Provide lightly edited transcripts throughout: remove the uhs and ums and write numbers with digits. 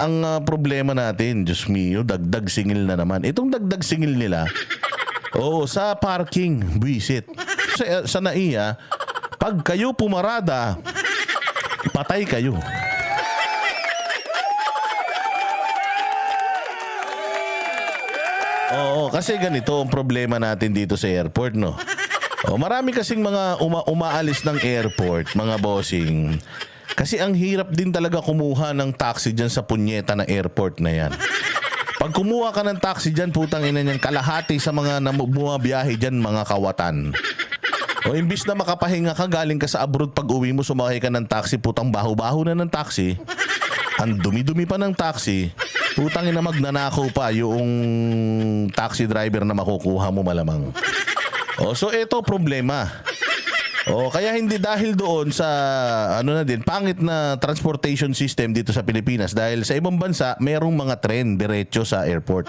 Ang problema natin, Diyos mio, dagdag singil na naman. Itong dagdag singil nila, sa parking, buwisit. Sa NAIA, pag kayo pumarada, patay kayo. Oo, kasi ganito ang problema natin dito sa airport, no? Marami kasing mga umaalis ng airport, mga bossing. Kasi ang hirap din talaga kumuha ng taxi dyan sa punyeta na airport na yan. Pag kumuha ka ng taxi dyan, putang ina niyan, kalahati sa mga bumabiyahe dyan, mga kawatan. Imbis na makapahinga ka, galing ka sa abroad, pag uwi mo, sumakay ka ng taxi, putang baho-baho na ng taxi. Ang dumi-dumi pa ng taxi. Putang ina, magnanakaw pa yung taxi driver na makukuha mo malamang. So ito problema. Kaya hindi dahil doon sa pangit na transportation system dito sa Pilipinas, dahil sa ibang bansa merong mga tren diretso sa airport.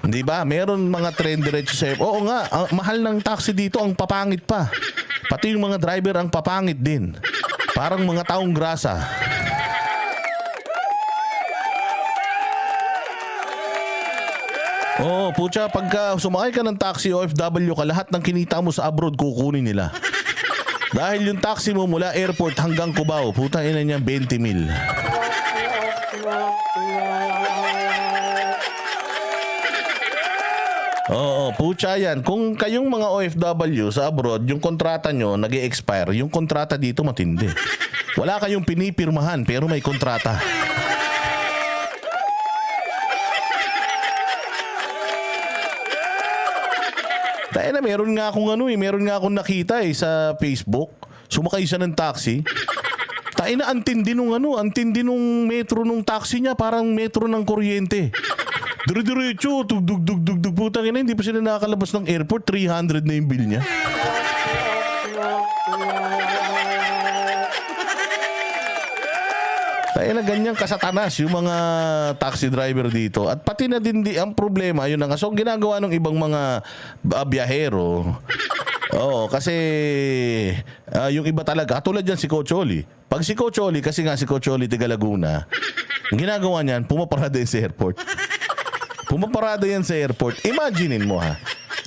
Di ba? Meron mga tren diretso sa airport. Oo nga, mahal ng taxi dito, ang papangit pa. Pati yung mga driver ang papangit din. Parang mga taong grasa. Pucha, pagka sumakay ka ng taxi, OFW ka, lahat ng kinita mo sa abroad kukunin nila. Dahil yung taxi mo mula airport hanggang Cubao, putang ina niya, 20 mil. Pucha yan. Kung kayong mga OFW sa abroad, yung kontrata nyo nag-e-expire, yung kontrata dito matindi. Wala kayong pinipirmahan pero may kontrata. Dahil na meron nga akong nakita sa Facebook. Sumakay siya ng taxi. Tayo na ang tindi nung metro nung taxi niya, parang metro ng kuryente. Dire-diretso, tugdug-dug-dug, putang ina, hindi pa sila nakakalabas ng airport, 300 na yung bill niya. Kaya na ganyang kasatanas yung mga taxi driver dito. At pati na din ang problema, yun na nga. So, ginagawa ng ibang mga biyahero. Kasi yung iba talaga, katulad dyan si Coach Oli. Pag si Coach Oli, kasi nga si Coach Oli taga Laguna, ang ginagawa niyan, pumaparada yan sa airport. Pumaparada yan sa airport. Imaginein mo ha.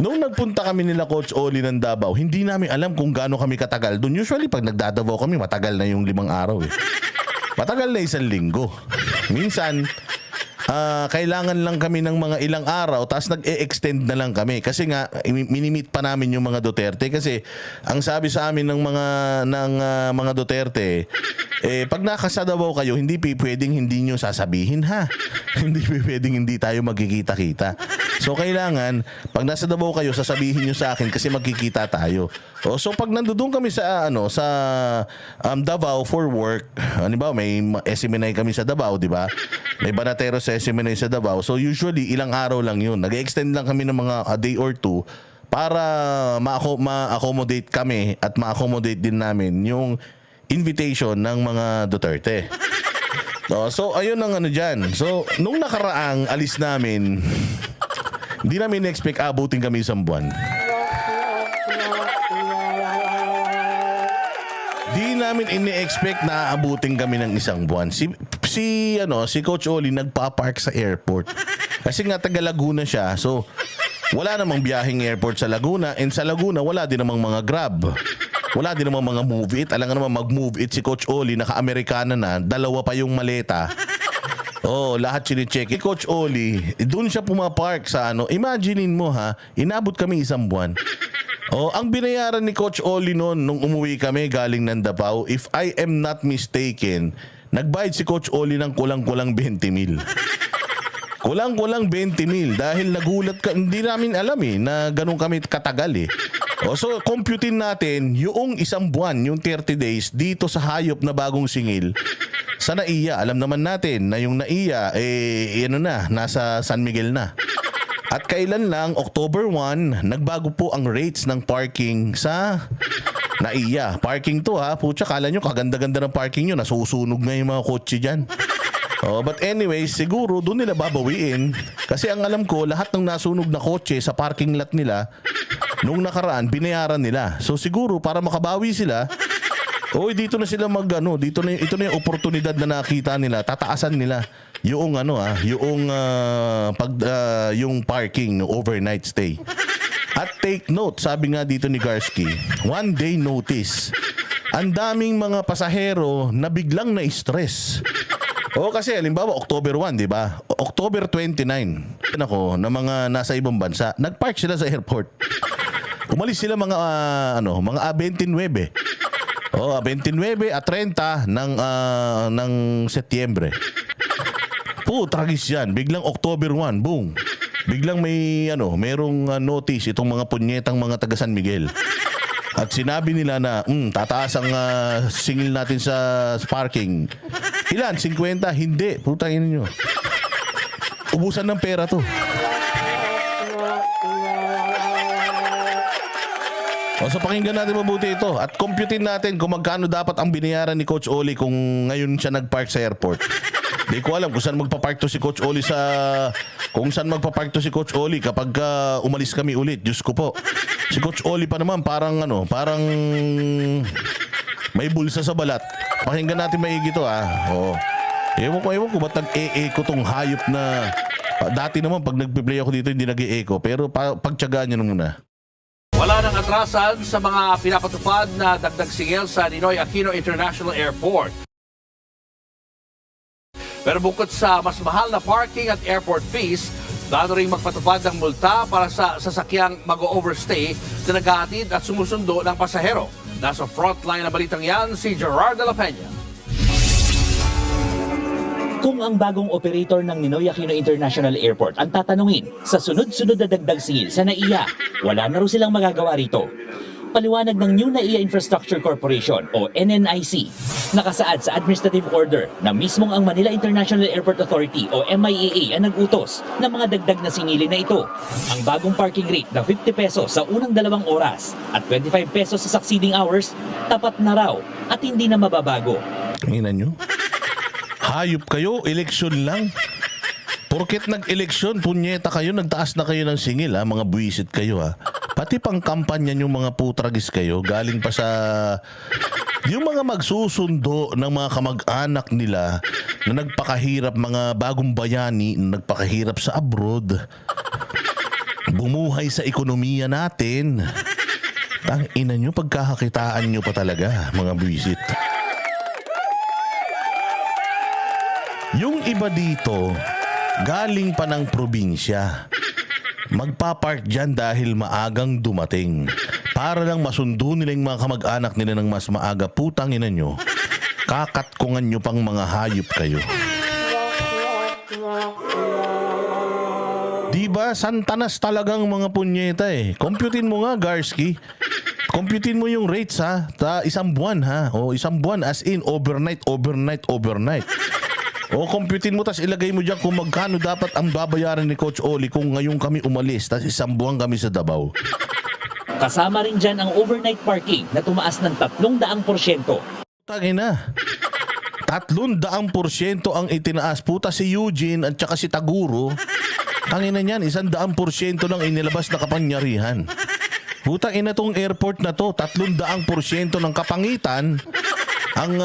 Noong nagpunta kami nila Coach Oli ng Davao, hindi namin alam kung gaano kami katagal doon. Usually, pag nagdadavao kami, matagal na yung 5 araw eh. Matagal na 1 linggo. Minsan, kailangan lang kami ng mga ilang araw, tapos nag-e-extend na lang kami. Kasi nga, minimit pa namin yung mga Duterte. Kasi, ang sabi sa amin ng mga Duterte, pag nakasadabaw kayo, hindi pwedeng hindi nyo sasabihin ha. Hindi pwedeng hindi tayo magkikita-kita. So, kailangan, pag nasa Davao kayo, sasabihin nyo sa akin kasi magkikita tayo. So, pag nandoon kami sa Davao for work, ano ba, may SMNI kami sa Davao, di ba? May Banatero sa SMNI sa Davao. So, usually, ilang araw lang yun. Nag-extend lang kami ng mga a day or two para ma-accommodate kami at ma-accommodate din namin yung invitation ng mga Duterte. So, ayun ang dyan. So, nung nakaraang alis namin, hindi namin expect abutin kami 1 buwan. Di namin ini-expect na abutin kami ng 1 buwan. Si Coach Oli nagpa-park sa airport. Kasi nga taga Laguna siya. So, wala namang biyaheng airport sa Laguna. And sa Laguna, wala din namang mga Grab. Wala din namang mga Move It. Alam nga naman mag-Move It si Coach Oli, naka-Amerikana na, 2 pa yung maleta. Lahat sinicheck. Coach Oli, doon siya pumapark sa Imaginein mo ha, inabot kami 1 buwan. Ang binayaran ni Coach Oli noon nung umuwi kami galing ng Davao, if I am not mistaken, nagbayad si Coach Oli ng kulang-kulang 20 mil. Kulang-kulang 20 mil dahil nagulat ka, hindi namin alam na ganun kami katagal So, computein natin yung 1 buwan, yung 30 days dito sa hayop na bagong singil sa NAIA. Alam naman natin na yung NAIA, nasa San Miguel na. At kailan lang, October 1, nagbago po ang rates ng parking sa NAIA. Parking to ha, putya, kala nyo kaganda-ganda ng parking nyo, nasusunog nga yung mga kotse dyan. But anyway, siguro doon nila babawiin. Kasi ang alam ko, lahat ng nasunog na kotse sa parking lot nila, nung nakaraan, binayaran nila. So siguro, para makabawi sila, Oy, dito na sila dito na ito na yung oportunidad na nakita nila. Tataasan nila yung yung parking no overnight stay. At take note, sabi nga dito ni Garsky, 1 day notice. Ang daming mga pasahero na biglang na-stress. O kasi halimbawa October 1, di ba? October 29. Na mga nasa ibang bansa, nagpark sila sa airport. Umalis sila mga 29. 29 at 30 ng Setyembre. Tragis yan. Biglang October 1, boom. Biglang merong notice itong mga punyetang mga taga San Miguel. At sinabi nila na tataas ang singil natin sa parking. Ilan? 50? Hindi. Putangin nyo. Ubusan ng pera to. So pakinggan natin mabuti ito at computein natin kung magkano dapat ang binayaran ni Coach Oli kung ngayon siya nagpark sa airport. Di ko alam kung saan magpapark to si Coach Oli kapag umalis kami ulit. Diyos ko po. Si Coach Oli pa naman parang may bulsa sa balat. Pakinggan natin maigi to Oo. Ewan ko ba't nag-e-echo tong hayop na dati naman pag nagpe-play ako dito hindi nag-e-echo pero pagtiyagaan nyo muna. Wala nang atrasan sa mga pinapatupad na dagdag singil sa Ninoy Aquino International Airport. Pero bukod sa mas mahal na parking at airport fees, plano ring magpatupad ng multa para sa sasakyang mag-overstay na naghahatid at sumusundo ng pasahero. Nasa frontline na balitang yan si Gerard de la Peña. Kung ang bagong operator ng Ninoy Aquino International Airport ang tatanungin sa sunod-sunod na dagdag singil sa NAIA, wala na rin silang magagawa rito. Paliwanag ng New NAIA Infrastructure Corporation o NNIC, nakasaad sa administrative order na mismong ang Manila International Airport Authority o MIAA ang nag-utos ng mga dagdag na singilin na ito. Ang bagong parking rate na 50 pesos sa unang 2 oras at 25 pesos sa succeeding hours, tapat na raw at hindi na mababago. Tingnan nyo. Hayop kayo, eleksyon lang. Porket nag-eleksyon, punyeta kayo, nagtaas na kayo ng singil mga buwisit kayo Pati pang kampanya yung mga putragis kayo, galing pa sa yung mga magsusundo ng mga kamag-anak nila na nagpakahirap, mga bagong bayani na nagpakahirap sa abroad. Bumuhay sa ekonomiya natin. Tangina nyo, pagkakakitaan nyo pa talaga, mga buwisit. Yung iba dito, galing pa ng probinsya. Magpapark dyan dahil maagang dumating. Para lang masundo nila yung mga kamag-anak nila ng mas maaga. Putang ina nyo, kakatkungan nyo pang mga hayop kayo. Diba, santanas talagang mga punyeta Computein mo nga, Garsky. Computein mo yung rates isang buwan O isang buwan as in overnight. O computein mo, tas ilagay mo dyan kung magkano dapat ang babayaran ni Coach Oli kung ngayon kami umalis, tas isang buwan kami sa Davao. Kasama rin dyan ang overnight parking na tumaas ng 300%. Tangina. 300% ang itinaas. Puta, si Eugene at saka si Taguro. Tangina niyan, 100% lang inilabas na kapangyarihan. Putang ina tong airport na to, 300% ng kapangitan. Ang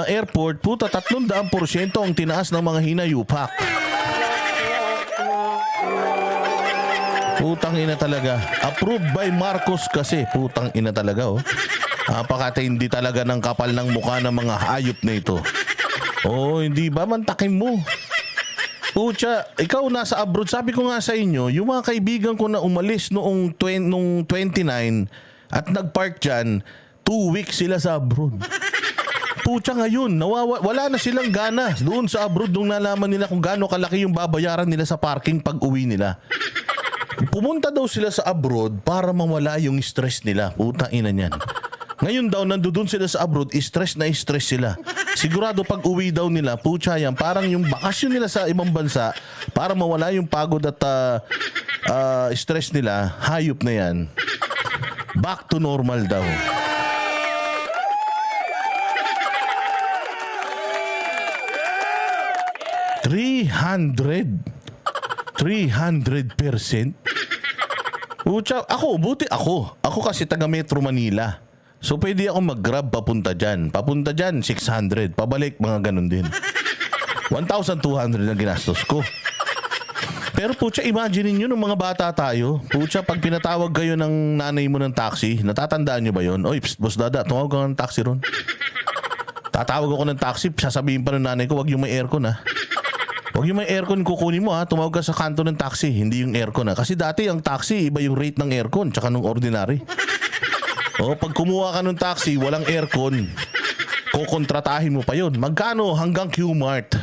airport, 300% ang tinaas ng mga hinayupak. Putang ina talaga. Approved by Marcos kasi. Putang ina talaga Napakatindi talaga ng kapal ng mukha ng mga hayop na ito. Hindi ba? Mantakin mo. Pucha, ikaw nasa abroad. Sabi ko nga sa inyo, yung mga kaibigan ko na umalis noong 29 at nagpark dyan, 2 weeks sila sa abroad. Pucha, ngayon, wala na silang gana doon sa abroad nung nalaman nila kung gaano kalaki yung babayaran nila sa parking pag uwi nila. Pumunta daw sila sa abroad para mawala yung stress nila. Puta ina niyan. Ngayon daw, nandoon sila sa abroad, stress sila. Sigurado pag uwi daw nila, pucha yan, parang yung bakasyon nila sa ibang bansa, para mawala yung pagod at stress nila, hayop na yan. Back to normal daw. $300%. Pucha, ako kasi taga Metro Manila. So pwede ako mag-grab papunta dyan. Papunta dyan, 600. Pabalik, mga ganun din. 1,200 na ginastos ko. Pero putya, imagine nyo nung mga bata tayo. Putya, pag pinatawag kayo ng nanay mo ng taxi, natatandaan nyo ba yun? Oy, psst, boss dada, tumawag ka ng taxi ron. Tatawag ako ng taxi, sasabihin pa ng nanay ko, wag yung may aircon ha. Wag yung may aircon, kukunin mo ha. Tumawag ka sa kanto ng taxi, hindi yung aircon ha. Kasi dati ang taxi, iba yung rate ng aircon, tsaka nung ordinary. O, pag kumuha ka ng taxi, walang aircon, kukontratahin mo pa yun. Magkano hanggang Q-Mart?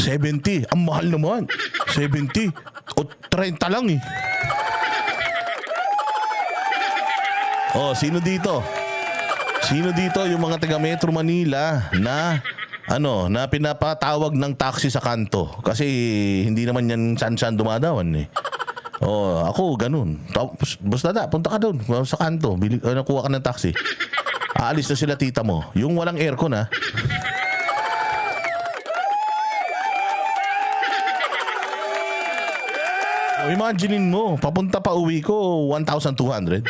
70. Ang mahal naman. 70. O 30 lang eh. O, sino dito? Sino dito yung mga taga Metro Manila na na pinapatawag ng taxi sa kanto? Kasi hindi naman yan san-san dumadawan eh. Oh, ako ganun. Basta punta ka doon sa kanto, nakuha ka ng taxi. Aalis na sila tita mo. Yung walang aircon ha. Oh, imaginein mo, papunta pa uwi ko 1,200.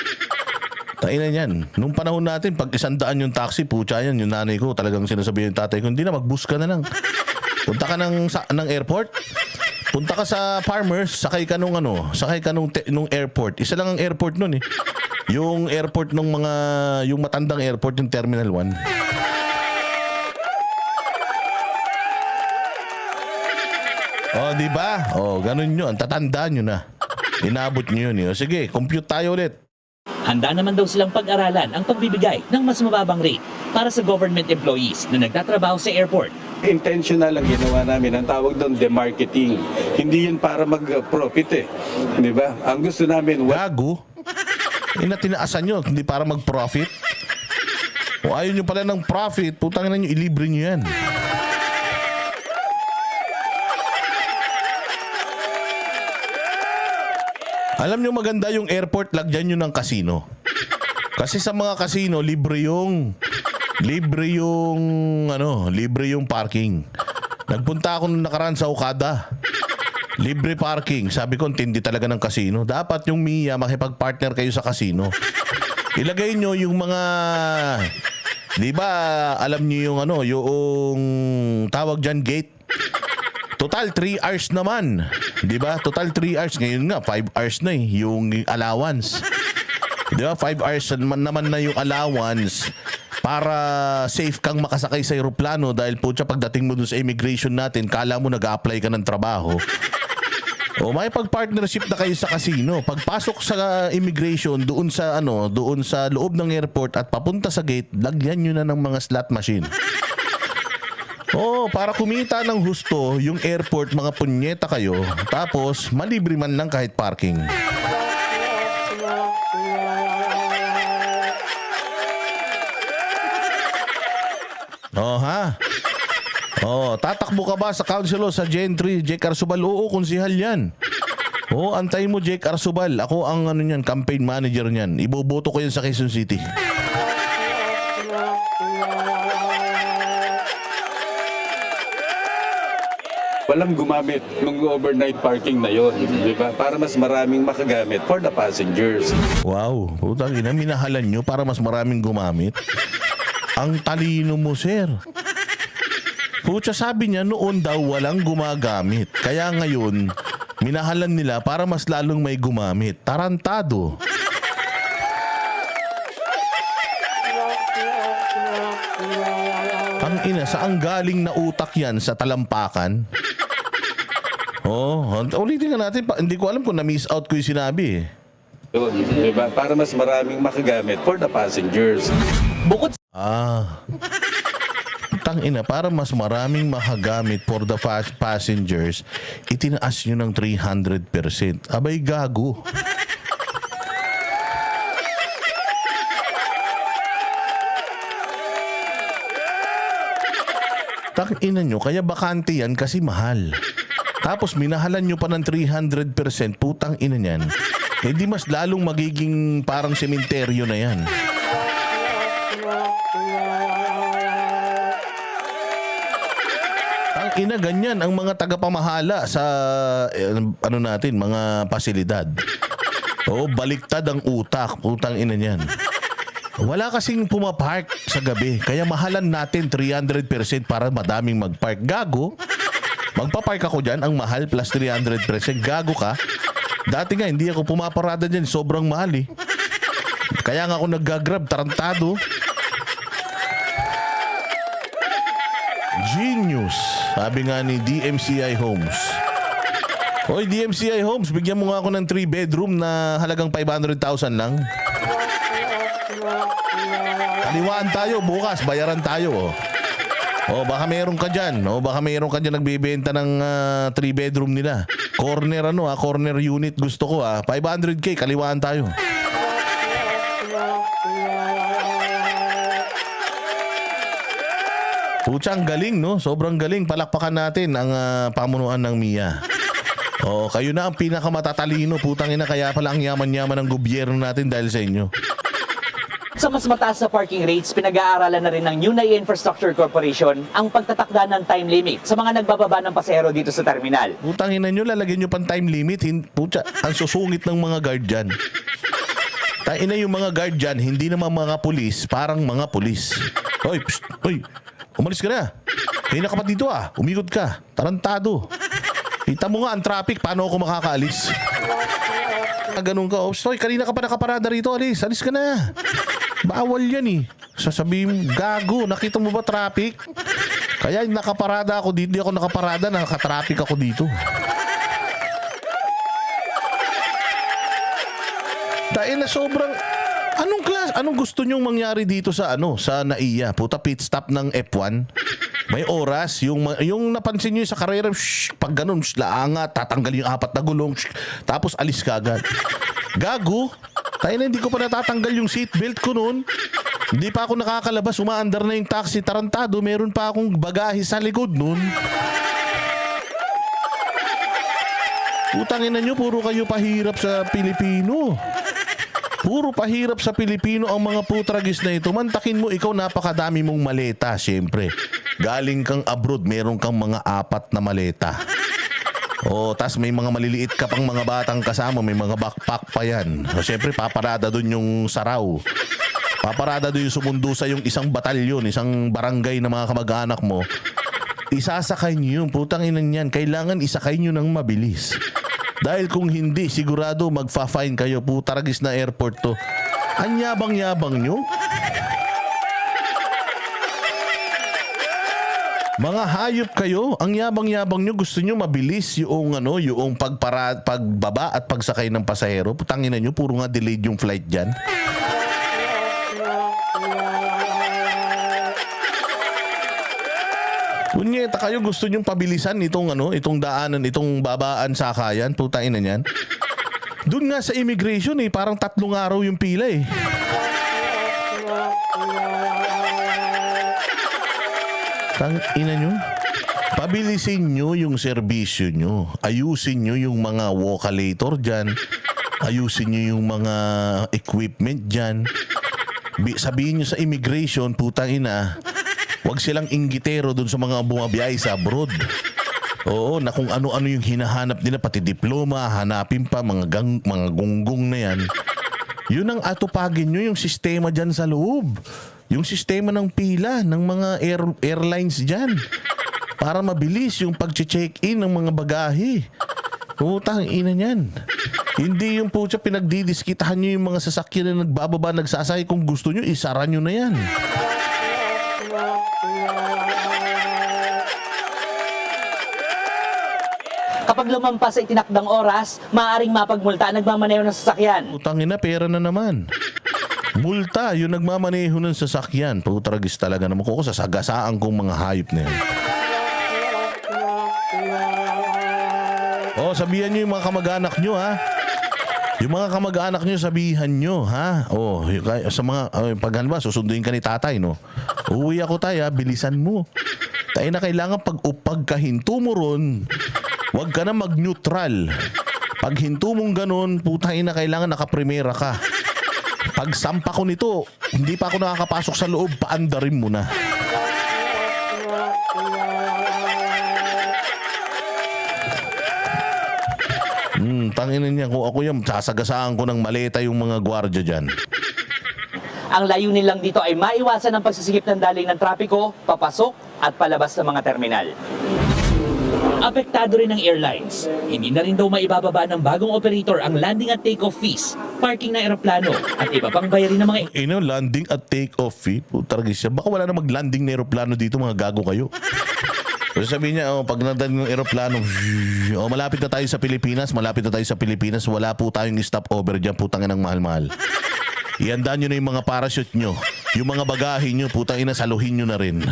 Tainan yan. Nung panahon natin, pag 100 yung taxi, putya yan, yung nanay ko, talagang sinasabi yung tatay ko, hindi na, mag-bus ka na lang. Punta ka ng airport, punta ka sa Farmers, sakay ka nung nung airport. Isa lang ang airport nun eh. Yung airport yung matandang airport, yung Terminal 1. Oh, di ba? Oh, ganun yun. Tatandaan nyo na. Inabot nyo yun. Sige, compute tayo ulit. Handa naman daw silang pag-aralan ang pagbibigay ng mas mababang rate para sa government employees na nagtatrabaho sa airport. Intentional ang ginawa namin. Ang tawag doon, demarketing. Hindi yun para mag-profit eh. Di ba? Ang gusto namin... Gago? Tinaasan nyo, hindi para mag-profit? O ayaw nyo pala ng profit, putang na nyo, ilibre nyo yan. Alam nyo maganda yung airport, lagyan nyo ng casino. Kasi sa mga casino, libre yung parking. Nagpunta ako nung nakaraan sa Okada. Libre parking. Sabi ko, tindi talaga ng casino. Dapat yung MIA, makipag-partner kayo sa casino. Ilagay nyo yung mga... Di ba, alam nyo yung tawag dyan, gate. Total 3 hours naman. Di ba? Total 3 hours. Ngayon nga, 5 hours na eh, yung allowance. Di ba? 5 hours naman na yung allowance para safe kang makasakay sa eroplano dahil po pagdating mo dun sa immigration natin, kala mo nag-a-apply ka ng trabaho. O may pag-partnership na kayo sa casino. Pagpasok sa immigration doon sa loob ng airport at papunta sa gate, lagyan nyo na ng mga slot machine. Para kumita ng husto yung airport, mga punyeta kayo, tapos malibre man lang kahit parking. Tatakbo ka ba sa councilor sa Gen 3, Jake Arsubal? Oo, konsihal yan. Antayin mo Jake Arsubal. Ako ang campaign manager niyan. Iboboto ko yan sa Quezon City. Walang gumamit ng overnight parking na yon, di ba? Para mas maraming makagamit for the passengers. Wow, putang ina, minahalan nyo para mas maraming gumamit. Ang talino mo, sir. Putya, sabi niya noon daw walang gumagamit. Kaya ngayon, minahalan nila para mas lalong may gumamit. Tarantado. Ang ina, saan galing na utak yan sa talampakan? Ulitin nga natin. Hindi ko alam kung na-miss out ko yung sinabi eh. Yun, di ba? Para mas maraming makagamit for the passengers. Bukod Tangina, para mas maraming makagamit for the passengers, itinaas nyo ng 300%. Abay, gago. Tangina nyo, kaya bakante yan kasi mahal. Tapos minahalan nyo pa ng 300%, putang ina niyan. Hindi mas lalong magiging parang sementeryo na yan. Ang ina, ganyan ang mga tagapamahala sa mga pasilidad. Baliktad ang utak, putang ina niyan. Wala kasing pumapark sa gabi. Kaya mahalan natin 300% para madaming magpark. Gago. Magpapark ako dyan. Ang mahal plus 300%. Gago ka. Dati nga hindi ako pumaparada dyan. Sobrang mahal eh. Kaya nga ako nag-grab. Tarantado. Genius. Sabi nga ni DMCI Homes. Hoy DMCI Homes, bigyan mo nga ako ng 3-bedroom na halagang 500,000 lang. Kaliwaan tayo bukas, bayaran tayo. Baka meron ka dyan. Baka meron ka dyan nagbibenta ng 3-bedroom nila. Corner corner unit gusto ko 500K, kaliwaan tayo. Pucha, ang galing no? Sobrang galing. Palakpakan natin ang pamunuan ng MIA. Kayo na ang pinakamatatalino. Putang ina, kaya pala ang yaman-yaman ng gobyerno natin dahil sa inyo. Sa mas mataas na parking rates, pinag-aaralan na rin ng New NAIA Infrastructure Corporation ang pagtatakda ng time limit sa mga nagbababa ng pasahero dito sa terminal. Putang ina nyo, lalagyan nyo pang time limit. Pucha, ang susungit ng mga guard dyan. Tain na yung mga guard dyan, hindi naman mga pulis, parang mga pulis. Hoy, psst, hoy, umalis ka na. Kaya na ka pa dito umikot ka. Tarantado. Kita mo nga ang traffic, paano ako makakaalis? Ganun ka, hoy, kanina ka pa nakaparada rito, alis ka na. Bawal yan eh. Sasabihin, gago, nakita mo ba traffic? Kaya nakaparada ako dito, di ako nakaparada, nakatraffic ako dito. Dahil na sobrang, anong gusto nyong mangyari dito sa sa NAIA? Puta, pit stop ng F1. May oras, yung napansin nyo sa karera, pag ganun, laanga, tatanggal yung 4 na gulong, tapos alis ka agad. Gago, tayo na hindi ko pa natatanggal yung seatbelt ko noon. Hindi pa ako nakakalabas, umaandar na yung taxi, tarantado, meron pa akong bagahe sa likod noon. Utangin na nyo, puro kayo pahirap sa Pilipino. Puro pahirap sa Pilipino ang mga putragis na ito. Mantakin mo, ikaw napakadami mong maleta, syempre. Galing kang abroad, meron kang mga 4 na maleta. Tas may mga maliliit ka pang mga batang kasama, may mga backpack pa yan. Syempre, paparada dun yung saraw. Paparada dun yung sumundo sa yung isang batalyon, isang barangay na mga kamag-anak mo. Isasakay nyo yun, putang inan yan. Kailangan isakay nyo ng mabilis. Dahil kung hindi, sigurado magfa-fine kayo. Putaragis na airport to. Ang yabang-yabang nyo. Mga hayop kayo, ang yabang-yabang nyo, gusto nyo mabilis yung yung pagbaba at pagsakay ng pasahero. Putangin na nyo, puro nga delayed yung flight dyan. Kunyeta kayo, gusto nyong pabilisan itong daanan, itong babaan sakayan, putangin na yan. Doon nga sa immigration parang 3 araw yung pila Tangina nyo. Pabilisin nyo yung serbisyo nyo. Ayusin nyo yung mga walkalator dyan. Ayusin nyo yung mga equipment dyan. Sabihin nyo sa immigration, putang ina, huwag silang inggitero dun sa mga bumabiyahe sa abroad. Na kung ano-ano yung hinahanap nila, pati diploma, hanapin pa, mga gunggong na yan. Yun ang atupagin nyo, yung sistema dyan sa loob. Yung sistema ng pila ng mga airlines dyan. Para mabilis yung pag-check-in ng mga bagahe. Putang ina niyan. Hindi yung putya pinagdidiskitahan nyo yung mga sasakyan na nagbababa, nagsasakay. Kung gusto nyo, isara nyo na yan. Kapag lumampas sa itinakdang oras, maaaring mapagmulta ang nagmamaneho ng sasakyan. Putang ina, pera na naman. Multa, yung nagmamaneho ng sasakyan. Putragis talaga naman ko sa sagasaan kong mga hayop na yan. Sabihan nyo yung mga kamag-anak nyo, ha? Yung mga kamag-anak nyo, sabihan nyo, ha? Sa mga, pag halimbawa, susunduin ka ni tatay, no? Uwi ako tayo, bilisan mo. Tayo na kailangan pagkahinto mo ron, huwag ka na mag-neutral. Pag hinto mong ganun, putang ina, kailangan nakaprimera ka. Pag sampa ko nito, hindi pa ako nakakapasok sa loob, paandarin mo na. Tanginin niya, kung ako yan, sasagasaan ko ng maleta yung mga gwardiya dyan. Ang layunin lang dito ay maiwasan ang pagsisikip ng daling ng trapiko, papasok at palabas ng mga terminal. Apektado rin ng airlines. Hindi na rin daw maibababa ng bagong operator ang landing at take-off fees, parking ng eroplano at iba pang bayarin ng mga Landing at take-off fee. Putaragis siya. Baka wala na mag-landing na aeroplano dito, mga gago kayo. So sabihin niya, pag nandang yung aeroplano, malapit na tayo sa Pilipinas, wala po tayong stopover dyan, putang inang mahal-mahal. Iandaan nyo na yung mga parachute nyo. Yung mga bagahe nyo, putang ina, saluhin nyo na rin.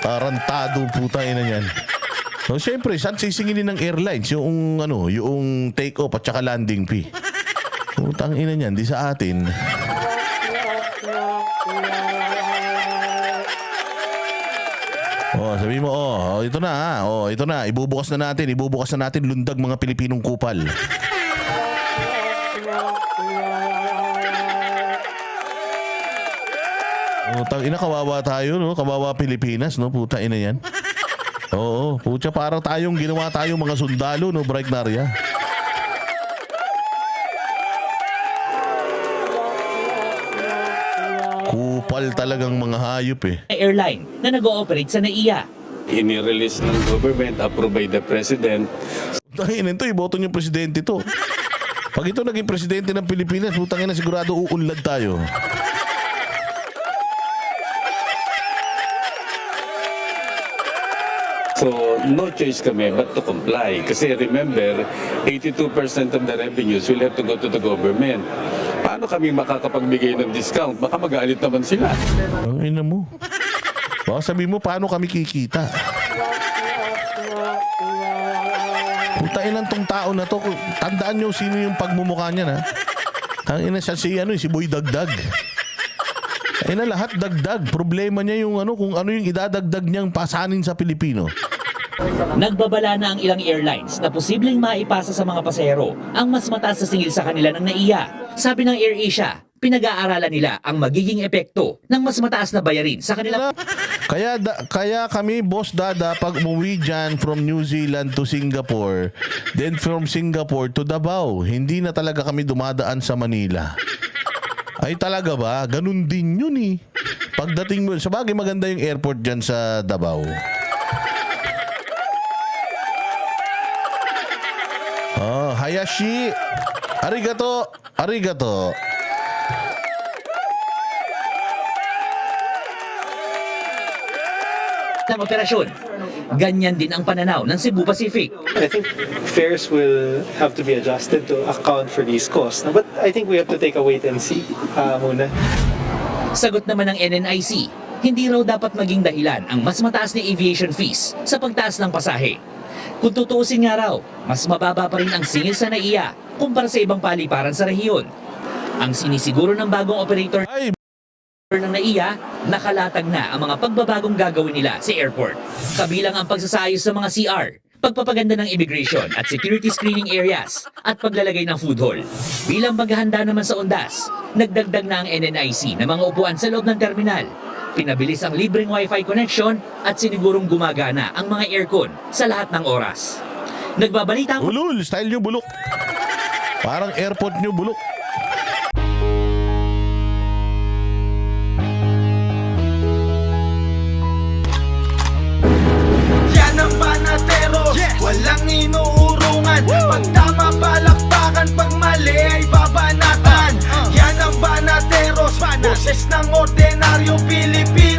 Tarantado, putang ina yan. So syempre, saan sisingilin ng airlines yung take-off at saka landing fee? Putang ina niyan, di sa atin. Sabi mo, ito na ito na, ibubukas na natin lundag mga Pilipinong kupal. Putang ina, kawawa tayo, no? Kawawa Pilipinas, no? Puta ina yan. Oo, putya, parang ginawa tayong mga sundalo, no? Bright Narya. Kupal talagang mga hayop eh. airline na nag-ooperate sa NAIA. Inirelease ng government, approved by the President. Tangin ito, iboto niyo presidente to. Pag ito naging presidente ng Pilipinas, putang ina, sigurado uunlad tayo. So, no choice kami but to comply. Kasi remember, 82% of the revenues will have to go to the government. Paano kami makakapagbigay ng discount? Baka magalit naman sila. Ang ina mo. Baka sabi mo, paano kami kikita? Putain lang tong tao na to. Tandaan nyo sino yung pagmumukha niya, na. Ang ina siya si Boy Dagdag. Ay na, lahat dagdag. Problema niya yung kung ano yung idadagdag niyang pasanin sa Pilipino. Nagbabala na ang ilang airlines na posibleng maipasa sa mga pasahero ang mas mataas na singil sa kanila ng NAIA. Sabi ng AirAsia, pinag-aaralan nila ang magiging epekto ng mas mataas na bayarin sa kanila. Kaya kami, Boss Dada, pag umuwi dyan from New Zealand to Singapore, then from Singapore to Davao, hindi na talaga kami dumadaan sa Manila. Ay talaga ba? Ganun din yun eh. Pagdating mo, sabagay maganda yung airport dyan sa Davao. Hayashi, arigato. Ng operasyon. Ganyan din ang pananaw ng Cebu Pacific. I think fares will have to be adjusted to account for these costs. But I think we have to take a wait and see muna. Sagot naman ng NNIC, hindi raw dapat maging dahilan ang mas mataas na aviation fees sa pagtaas ng pasahe. Kung tutuusin nga raw, mas mababa pa rin ang singil sa NAIA kumpara sa ibang paliparan sa rehiyon. Ang sinisiguro ng bagong operator ng NAIA, nakalatag na ang mga pagbabagong gagawin nila sa airport. Kabilang ang pagsasayos sa mga CR, pagpapaganda ng immigration at security screening areas, at paglalagay ng food hall. Bilang paghahanda naman sa undas, nagdagdag na ang NNIC ng mga upuan sa loob ng terminal. Pinabilis ang libreng wifi connection at sinigurong gumagana ang mga aircon sa lahat ng oras. Nagbabalita ako. Ulul, style nyo bulok. Parang airport nyo bulok. Yan ang Banateros, walang inuurungan. Pag tama palakpakan, pag mali ay babanatan. Yan ang Banateros, boses ng ordinaryong Pilipino.